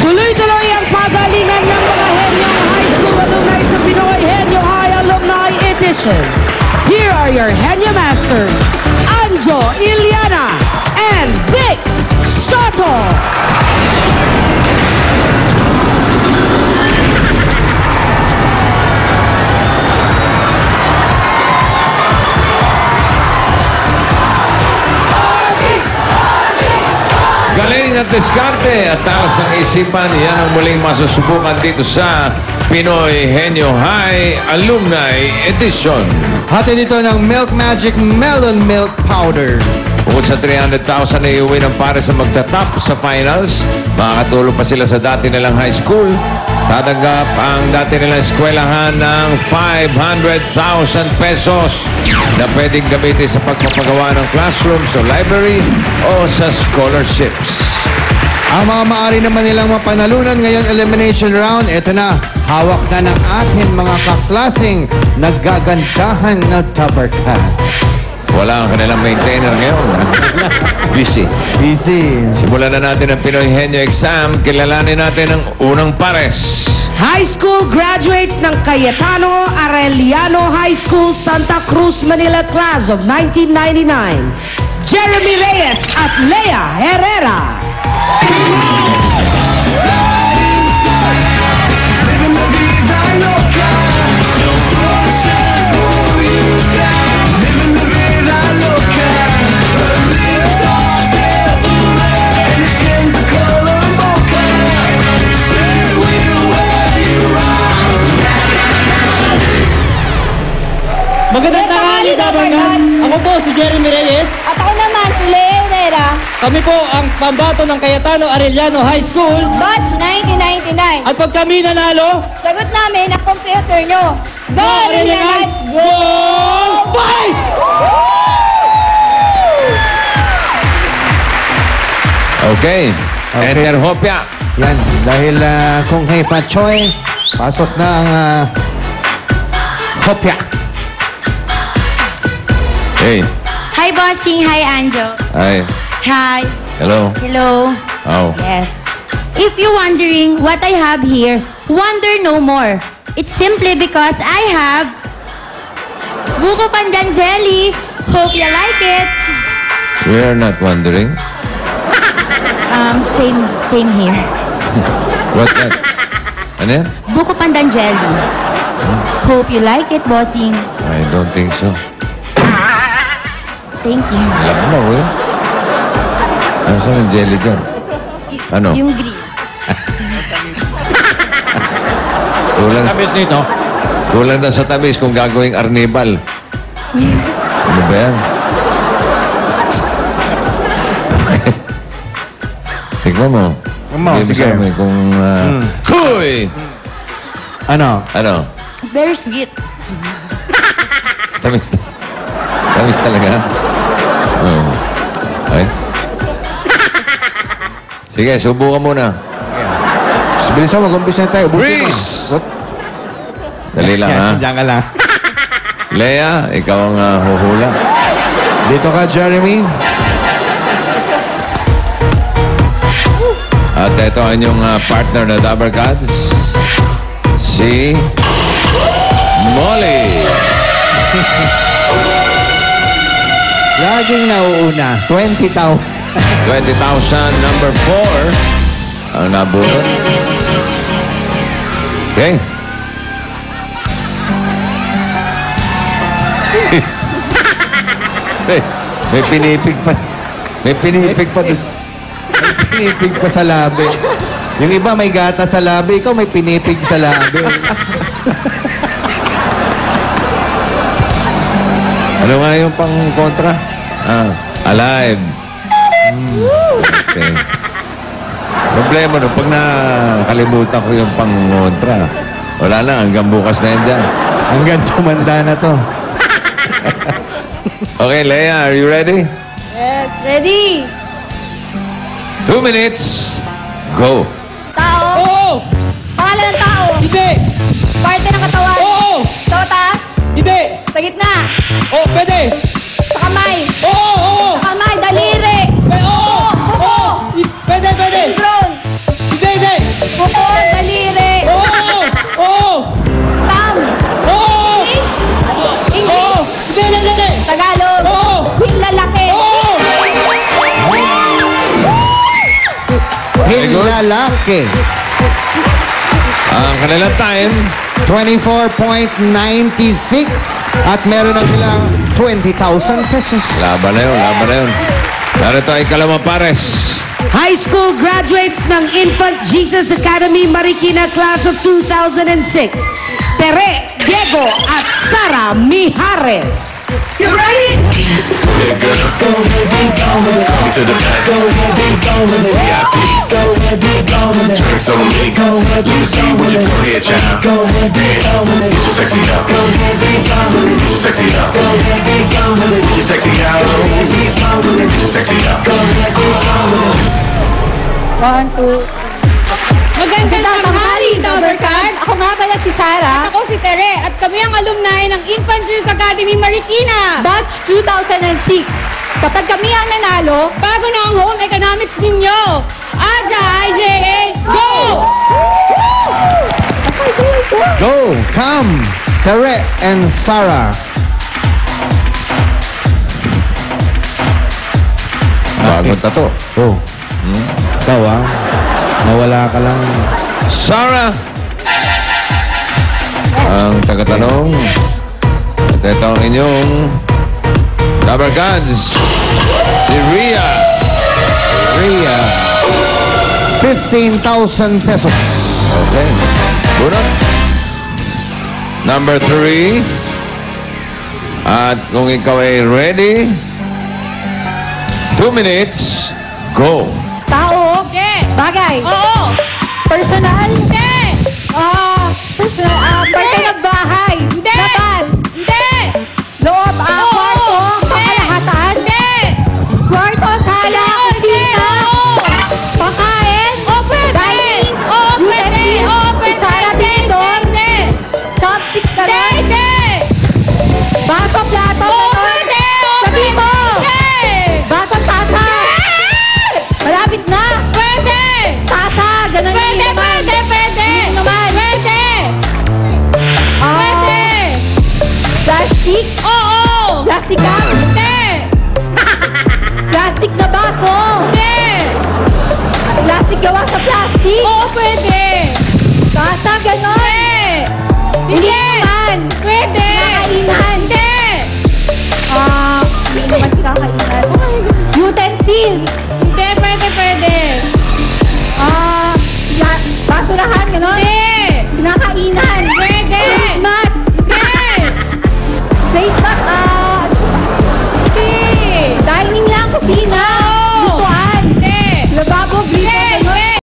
Tuloy-tuloy ang pagalingan ng mga Henyong High School alumni sa Pinoy Henyo High Alumni Edition. Here are your Henyo Masters, Anjo Iliana and Vic Soto. Galing at diskarte at talas ng isipan, yan ang muling masusubukan dito sa Pinoy Henyo High Alumni Edition. Hati dito ng Milk Magic Melon Milk Powder. Bukod sa 300,000 na iuwi ng pare sa magtatap sa finals, makakatulong pa sila sa dati nilang high school. Tatanggap ang dati nilang eskwelahan ng 500,000 pesos na pwedeng gamitin sa pagpapagawa ng classrooms o library o sa scholarships. Ang mga maaari naman nilang mapanalunan ngayon elimination round, ito na, hawak na ng atin mga kaklaseng nagagandahan na Tupper Cats. Wala ang kanilang maintainer ngayon. Busy. Busy. Simulan na natin ang Pinoy Henyo Exam. Kilalanin natin ang unang pares. High school graduates ng Cayetano Arellano High School, Santa Cruz, Manila class of 1999. Jeremy Reyes at Lea Herrera. Magandang tanghali, Dabarkan. Ako po si Jeremy Reyes. At ako naman si Lea Herrera. Kami po ang pambato ng Cayetano Arellano High School. Batch 1999. At pag kami nanalo, Sagot namin ang computer nyo. Go, Arellanites! Go! fight! Okay. Enter Hopia. Yan, dahil kung kay Pachoy, pasok na ang Hopya. Hey. Hi, Bossing. Hi, Anjo. Hi. Hi. Hello. Hello. Oh. Yes. If you're wondering what I have here, wonder no more. It's simply because I have Buko Pandan Jelly. Hope you like it. We are not wondering. Same here. What that? Ano yan? Buko Pandan Jelly. Hope you like it, Bossing. I don't think so. Thank you. Alam mo, eh. Ano saan yung jelly dyan? Ano? Yung green. Kulang, Tamis nito. kulang na sa tamis kung gagawing arnibal. Ano ba yan? Tignan mo. Hindi mo sige. sabi kung... Huy! Ano? Ano? Very sweet. Tamis. Tamis talaga. Oh. Ay. Sige, subukan muna. Bilisan, mag-umpisa tayo. Freeze! Dali lang, ha? Diyan ka lang. Lea, ikaw ang huhula. Dito ka, Jeremy. At ito ang inyong partner na Dabber Cats, si Molly. Laging nauuna. 20,000. 20,000, number 4 ang nabunod. Okay. May pinipig pa. May pinipig pa. Pinipig pa sa labi. Yung iba may gata sa labi. Ikaw may pinipig sa labi. Ano nga yung pang kontra? Alive. Okay. Problema no, pag nakalimutan ko yung pang kontra, wala na, hanggang bukas na yan dyan. Hanggang tumanda na to. Okay, Lea, are you ready? Yes, ready? 2 minutes. Go. Tao. Oo! Pangalan ng tao. Hindi! Parte ng katawan. Oo! Sa taas. Hindi! Sa gitna. Oh, pwede! Sa kamay. Oo! Oo! Sa kamay. Daliri. Oo! Buko. Pwede, pwede! Drone. Hindi, hindi! Kuko, daliri. Oo! Oo! Tam. Oo! English. Oo! English. Hindi! Tagalog. Oo! Wing lalaki. Oo! Hinlalaki. Ang kanilang time, 24.96 at meron na silang 20,000 pesos. laban na yun. Narito ay Kalama Pares. High school graduates ng Infant Jesus Academy Marikina Class of 2006. Tere Diego at Sara Mijares. Yeah, girl. Go ahead, be gone with it. Come to the back. Go ahead, be gone with it. VIP. Go ahead, be gone with it. Drinks on me. Go ahead, let me see what you go ahead, child. Go ahead, be gone with it. Get your sexy out. Go ahead, be gone with it. Get your sexy out. Go ahead, be gone with it. Get your sexy out. Go ahead, be gone with it. Get your sexy out. Go ahead, be gone with it. 1, 2. Magandang tanghali, Towercard. Ako nga pala si Sarah. Ako si Tere at kami ang alumni ng Infant Jesus Academy Marikina. Batch 2006. Kapag kami ang nanalo, Bago na ang home economics ninyo. Aja, IJA, go! Go, come, Tere and Sarah. Bagong tato. Oh. Ikaw nawala ka lang. Sarah. Ang tagatanong. At ito ang inyong Rubber Guns. Si Rhea. 15,000 pesos. Okay. Bunot. Number 3. At kung ikaw ay ready, 2 minutes, go. tao, Hindi. bagay, Oo. personal, Hindi. personal, parte ng bahay, Hindi. labas, Hindi. loob, Oo. kwarto, Hindi. pakalahatan, Hindi. kwarto, sala, Oo, hindi. kusina, Oo. pakain, Oo, pwede. dining, Oo, pwede. utensil, Oo, pwede. kutsara, Hindi. tinidor, Hindi. chopsticks, Hindi. galon, Hindi. baso, plato, Oo, ganon, pwede. Oo, sabibo, Hindi. baso, tasa, malapit na, Pwede. tasa, ganon Pwede. yung naman. Pwede. Pwede. Yung naman. Pwede. Ah, Pwede. plastic, Oo. plastic cup, Hindi. plastic na baso, Hindi. plastic gawa sa plastic, Oo, pwede. tasa, ganon. Hindi.